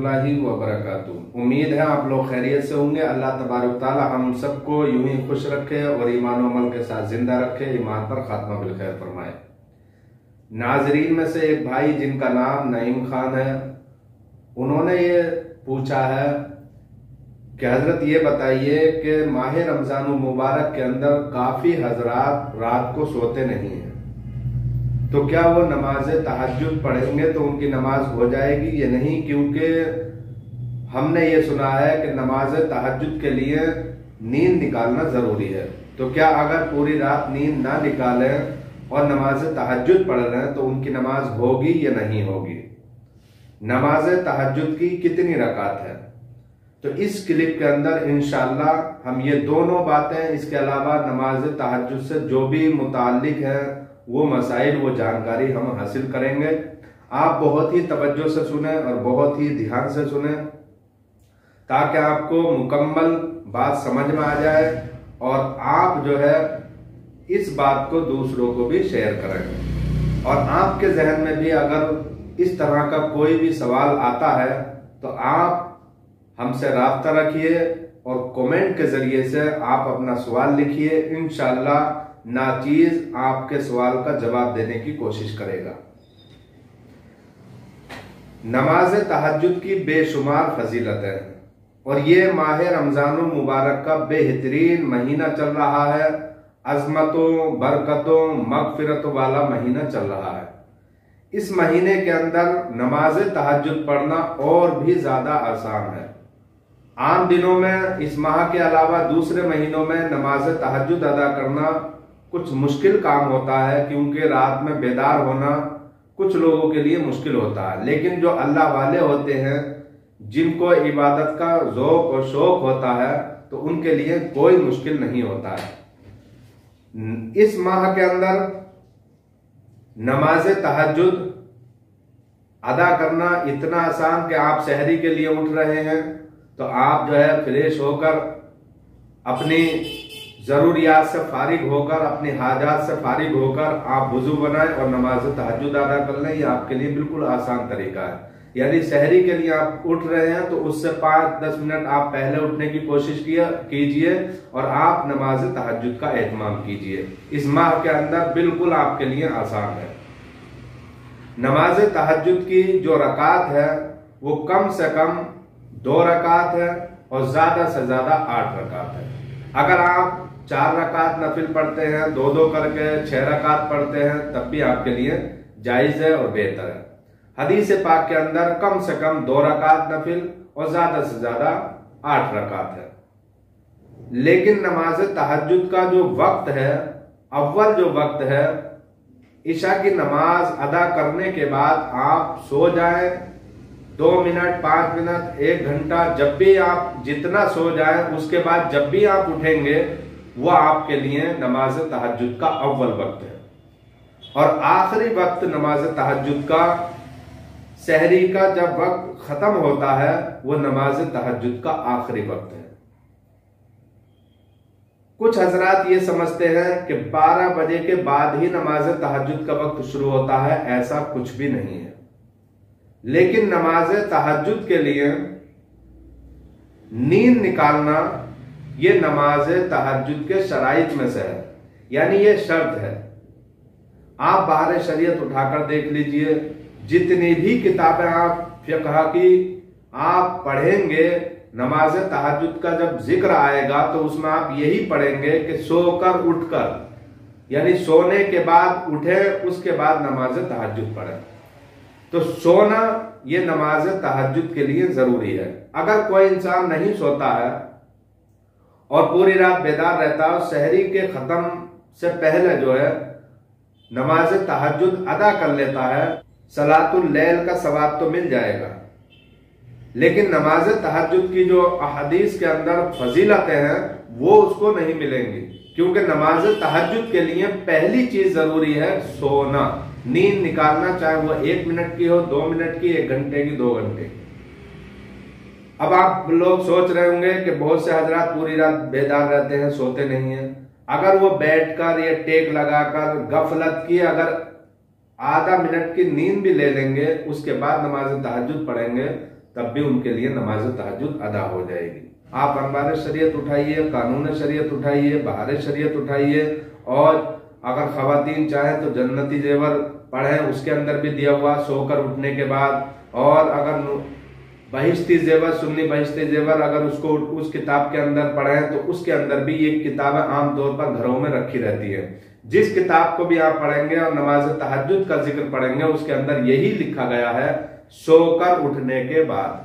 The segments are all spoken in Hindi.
रहमतुल्लाहि व बरकातुहू। उम्मीद है आप लोग खैरियत से होंगे। अल्लाह तबारक ताला हम सबको यूं ही खुश रखे और ईमान और अमल के साथ जिंदा रखे, ईमान पर खात्मा बिल खैर फरमाए। नाजरीन में से एक भाई जिनका नाम नईम खान है, उन्होंने ये पूछा है कि हजरत ये बताइए कि माह रमजान मुबारक के अंदर काफी हजरात रात को सोते नहीं हैं, तो क्या वो नमाज तहज्जुद पढ़ेंगे तो उनकी नमाज हो जाएगी या नहीं? क्योंकि हमने ये सुना है कि नमाज तहज्जुद के लिए नींद निकालना जरूरी है। तो क्या अगर पूरी रात नींद ना निकालें और नमाज तहज्जुद पढ़ रहे हैं तो उनकी नमाज होगी या नहीं होगी? नमाज तहज्जुद की कितनी रकात है? तो इस क्लिप के अंदर इंशाअल्लाह हम ये दोनों बातें, इसके अलावा नमाज तहज्जुद से जो भी मुताल्लिक है वो मसाइल, वो जानकारी हम हासिल करेंगे। आप बहुत ही तवज्जो से सुने और बहुत ही ध्यान से सुने ताकि आपको मुकम्मल बात समझ में आ जाए और आप जो है इस बात को दूसरों को भी शेयर करें। और आपके जहन में भी अगर इस तरह का कोई भी सवाल आता है तो आप हमसे राब्ता रखिए और कमेंट के जरिए से आप अपना सवाल लिखिए। इंशाअल्लाह नाचीज आपके सवाल का जवाब देने की कोशिश करेगा। नमाज तहज्जुद की बेशुमार फजीलतें हैं और ये माह रमजान मुबारक का बेहतरीन महीना चल रहा है, अजमतों, बरकतों, मगफिरतों वाला महीना चल रहा है। इस महीने के अंदर नमाज तहज्जुद पढ़ना और भी ज्यादा आसान है। आम दिनों में इस माह के अलावा दूसरे महीनों में नमाज तहज्जुद अदा करना कुछ मुश्किल काम होता है, क्योंकि रात में बेदार होना कुछ लोगों के लिए मुश्किल होता है। लेकिन जो अल्लाह वाले होते हैं, जिनको इबादत का ज़ौक़ और शौक होता है, तो उनके लिए कोई मुश्किल नहीं होता है। इस माह के अंदर नमाज तहज्जुद अदा करना इतना आसान कि आप सहरी के लिए उठ रहे हैं तो आप जो है फ्रेश होकर, अपनी जरूरियात से फारिग होकर, अपनी हाजात से फारिग होकर आप वुजू बनाएं और नमाज तहज्जुद अदा कर लें। ये आपके लिए बिल्कुल आसान तरीका है। यानी सहरी के लिए आप उठ रहे हैं तो उससे 5-10 मिनट आप पहले उठने की कोशिश कीजिए और आप नमाज तहज्जुद का एहतमाम कीजिए। इस माह के अंदर बिल्कुल आपके लिए आसान है। नमाज तहज्जुद की जो रकात है वो कम से कम 2 रकात है और ज्यादा से ज्यादा 8 रकात है। अगर आप 4 रकात नफिल पढ़ते हैं, 2-2 करके 6 रकात पढ़ते हैं, तब भी आपके लिए जायज है और बेहतर है। हदीस पाक के अंदर कम से कम 2 रकात नफिल और ज्यादा से ज्यादा 8 रकात है। लेकिन नमाज तहज्जुद का जो वक्त है, अव्वल जो वक्त है, इशा की नमाज अदा करने के बाद आप सो जाएं। 2 मिनट, 5 मिनट, 1 घंटा, जब भी आप जितना सो जाएं, उसके बाद जब भी आप उठेंगे वो आपके लिए नमाज तहज्जुद का अव्वल वक्त है। और आखिरी वक्त नमाज तहज्जुद का, सहरी का जब वक्त खत्म होता है, वो नमाज तहज्जुद का आखिरी वक्त है। कुछ हजरात ये समझते हैं कि 12 बजे के बाद ही नमाज तहज्जुद का वक्त शुरू होता है। ऐसा कुछ भी नहीं है। लेकिन नमाज तहज्जुद के लिए नींद निकालना ये नमाज तहज्जुद के शराइत में से है, यानी ये शर्त है। आप बाहर शरीयत उठाकर देख लीजिए, जितनी भी किताबें आप फिक़ह की आप पढ़ेंगे, नमाज तहज्जुद का जब जिक्र आएगा तो उसमें आप यही पढ़ेंगे कि सोकर उठकर, यानी सोने के बाद उठे, उसके बाद नमाज तहज्जुद पढ़े। तो सोना ये नमाज तहज्जुद के लिए जरूरी है। अगर कोई इंसान नहीं सोता है और पूरी रात बेदार रहता है और सहरी के खत्म से पहले जो है नमाज तहज्जुद अदा कर लेता है, सलातुल लैल का सवाब तो मिल जाएगा। लेकिन नमाज तहज्जुद की जो अहदीस के अंदर फजीलतें हैं वो उसको नहीं मिलेंगी, क्योंकि नमाज तहज्जुद के लिए पहली चीज जरूरी है सोना, नींद निकालना, चाहे वो 1 मिनट की हो, 2 मिनट की, 1 घंटे की, 2 घंटे की। अब आप लोग सोच रहे होंगे कि बहुत से हजरात पूरी रात बेदार रहते हैं, सोते नहीं हैं। अगर वो बैठकर या टेक लगाकर गफलत की अगर आधा मिनट की नींद भी ले लेंगे, उसके बाद नमाज तहज्जुद पढ़ेंगे, तब भी उनके लिए नमाज तहज्जुद अदा हो जाएगी। आप अनवार शरीयत उठाइए, कानून शरीयत उठाइए, बहार शरीयत उठाइए, और अगर खवातीन चाहें तो जन्नती जेवर पढ़ें, उसके अंदर भी दिया हुआ सोकर उठने के बाद। और अगर बहिश्ती जेवर, सुन्नी बहिश्ती जेवर, अगर उसको उस किताब के अंदर पढ़ें तो उसके अंदर भी ये किताबें आमतौर पर घरों में रखी रहती है। जिस किताब को भी आप पढ़ेंगे और नमाज तहज्जुद का जिक्र पढ़ेंगे उसके अंदर यही लिखा गया है, सोकर उठने के बाद।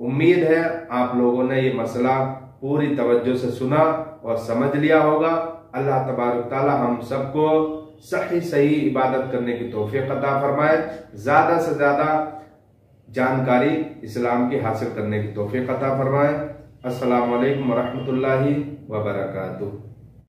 उम्मीद है आप लोगों ने ये मसला पूरी तवज्जो से सुना और समझ लिया होगा। अल्लाह तबारक ताला हम सबको सही इबादत करने की तौफीक अता फरमाए, ज्यादा से ज्यादा जानकारी इस्लाम की हासिल करने की तौफीक अता फरमाए। अस्सलामु अलैकुम वरहमतुल्लाहि वबरकातुहू।